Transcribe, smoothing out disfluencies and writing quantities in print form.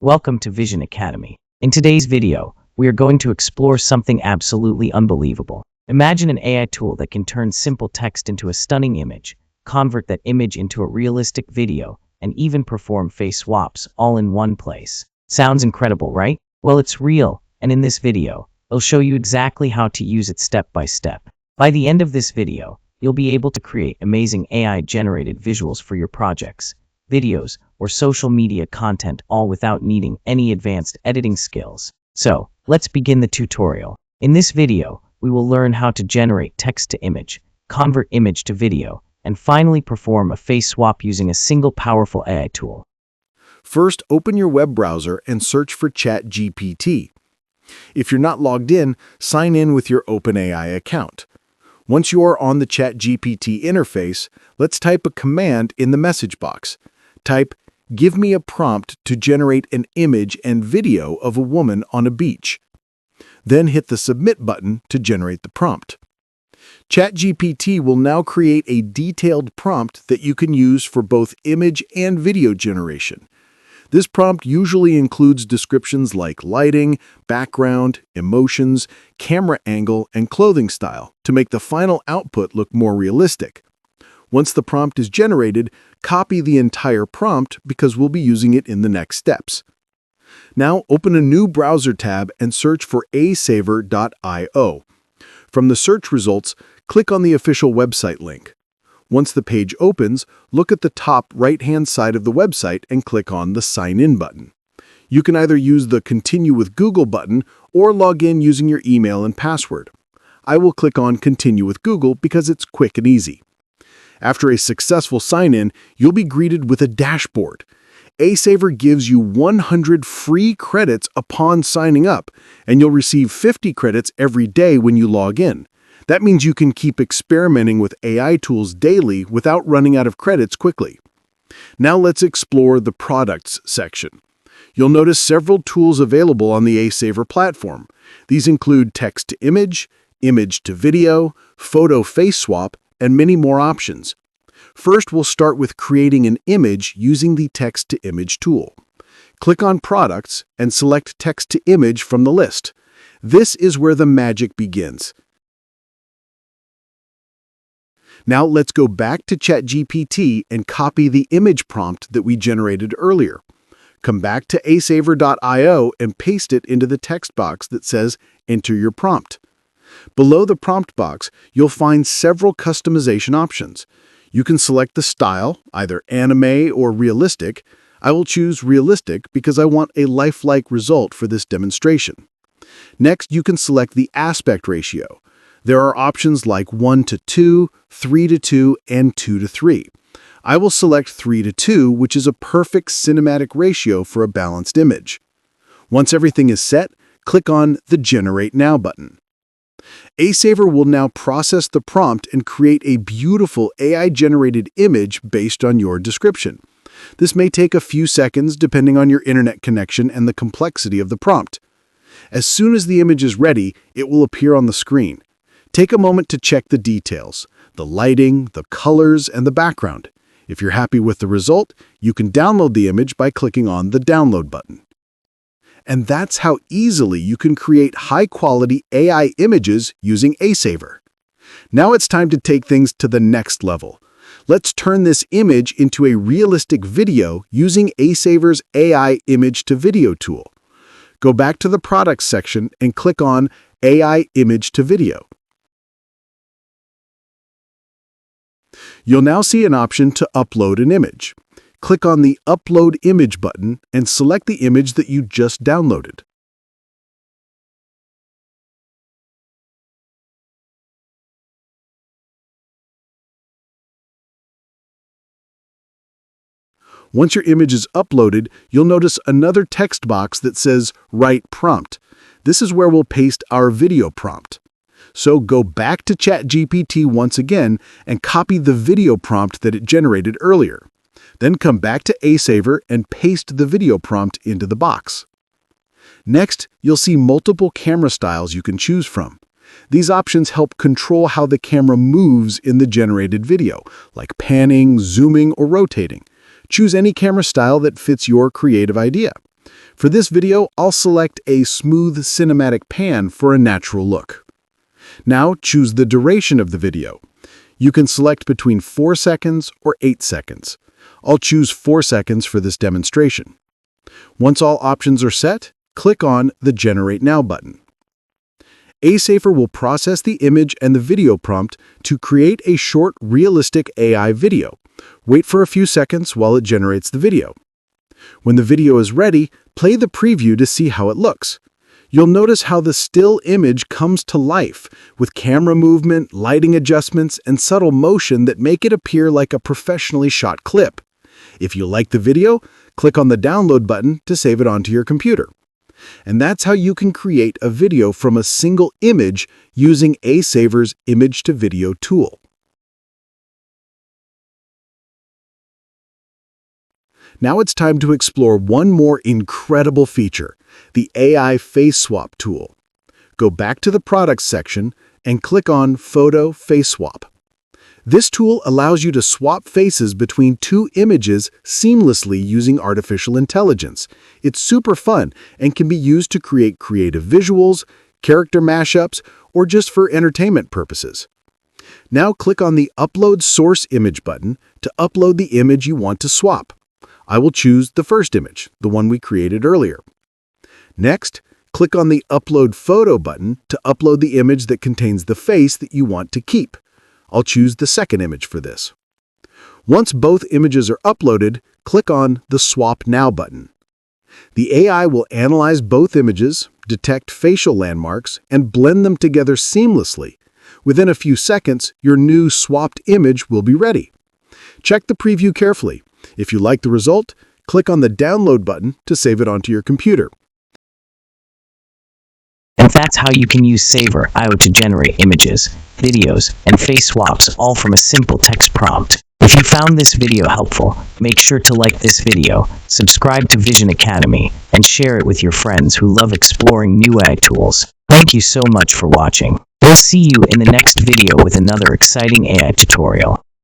Welcome to Vision Academy. In today's video, we are going to explore something absolutely unbelievable. Imagine an AI tool that can turn simple text into a stunning image, convert that image into a realistic video, and even perform face swaps all in one place. Sounds incredible, right? Well, it's real, and in this video, I'll show you exactly how to use it step by step. By the end of this video, you'll be able to create amazing AI-generated visuals for your projects, videos, or social media content, all without needing any advanced editing skills. So, let's begin the tutorial. In this video, we will learn how to generate text to image, convert image to video, and finally perform a face swap using a single powerful AI tool. First, open your web browser and search for ChatGPT. If you're not logged in, sign in with your OpenAI account. Once you are on the ChatGPT interface, let's type a command in the message box. Type, "Give me a prompt to generate an image and video of a woman on a beach." Then hit the Submit button to generate the prompt. ChatGPT will now create a detailed prompt that you can use for both image and video generation. This prompt usually includes descriptions like lighting, background, emotions, camera angle, and clothing style to make the final output look more realistic. Once the prompt is generated, copy the entire prompt because we'll be using it in the next steps. Now open a new browser tab and search for asaver.io. From the search results, click on the official website link. Once the page opens, look at the top right-hand side of the website and click on the Sign In button. You can either use the Continue with Google button or log in using your email and password. I will click on Continue with Google because it's quick and easy. After a successful sign-in, you'll be greeted with a dashboard. Asaver gives you 100 free credits upon signing up, and you'll receive 50 credits every day when you log in. That means you can keep experimenting with AI tools daily without running out of credits quickly. Now let's explore the Products section. You'll notice several tools available on the Asaver platform. These include text to image, image to video, photo face swap, and many more options. First, we'll start with creating an image using the Text to Image tool. Click on Products and select Text to Image from the list. This is where the magic begins. Now let's go back to ChatGPT and copy the image prompt that we generated earlier. Come back to asaver.io and paste it into the text box that says Enter your prompt. Below the prompt box, you'll find several customization options. You can select the style, either anime or realistic. I will choose realistic because I want a lifelike result for this demonstration. Next, you can select the aspect ratio. There are options like 1:2, 3:2, and 2:3. I will select 3:2, which is a perfect cinematic ratio for a balanced image. Once everything is set, click on the Generate Now button. Asaver will now process the prompt and create a beautiful AI-generated image based on your description. This may take a few seconds depending on your internet connection and the complexity of the prompt. As soon as the image is ready, it will appear on the screen. Take a moment to check the details, the lighting, the colors, and the background. If you're happy with the result, you can download the image by clicking on the Download button. And that's how easily you can create high-quality AI images using Asaver. Now it's time to take things to the next level. Let's turn this image into a realistic video using Asaver's AI Image to Video tool. Go back to the Products section and click on AI Image to Video. You'll now see an option to upload an image. Click on the Upload Image button and select the image that you just downloaded. Once your image is uploaded, you'll notice another text box that says Write Prompt. This is where we'll paste our video prompt. So go back to ChatGPT once again and copy the video prompt that it generated earlier. Then come back to Asaver and paste the video prompt into the box. Next, you'll see multiple camera styles you can choose from. These options help control how the camera moves in the generated video, like panning, zooming, or rotating. Choose any camera style that fits your creative idea. For this video, I'll select a smooth cinematic pan for a natural look. Now choose the duration of the video. You can select between 4 seconds or 8 seconds. I'll choose 4 seconds for this demonstration. Once all options are set, click on the Generate Now button. ASafer will process the image and the video prompt to create a short, realistic AI video. Wait for a few seconds while it generates the video. When the video is ready, play the preview to see how it looks. You'll notice how the still image comes to life, with camera movement, lighting adjustments, and subtle motion that make it appear like a professionally shot clip. If you like the video, click on the Download button to save it onto your computer. And that's how you can create a video from a single image using ASafer's image-to-video tool. Now it's time to explore one more incredible feature, the AI Face Swap tool. Go back to the Products section and click on Photo Face Swap. This tool allows you to swap faces between two images seamlessly using artificial intelligence. It's super fun and can be used to create creative visuals, character mashups, or just for entertainment purposes. Now click on the Upload Source Image button to upload the image you want to swap. I will choose the first image, the one we created earlier. Next, click on the Upload Photo button to upload the image that contains the face that you want to keep. I'll choose the second image for this. Once both images are uploaded, click on the Swap Now button. The AI will analyze both images, detect facial landmarks, and blend them together seamlessly. Within a few seconds, your new swapped image will be ready. Check the preview carefully. If you like the result, click on the Download button to save it onto your computer. And that's how you can use Saver IO to generate images, videos, and face swaps all from a simple text prompt. If you found this video helpful, make sure to like this video, subscribe to Vision Academy, and share it with your friends who love exploring new AI tools. Thank you so much for watching. We'll see you in the next video with another exciting AI tutorial.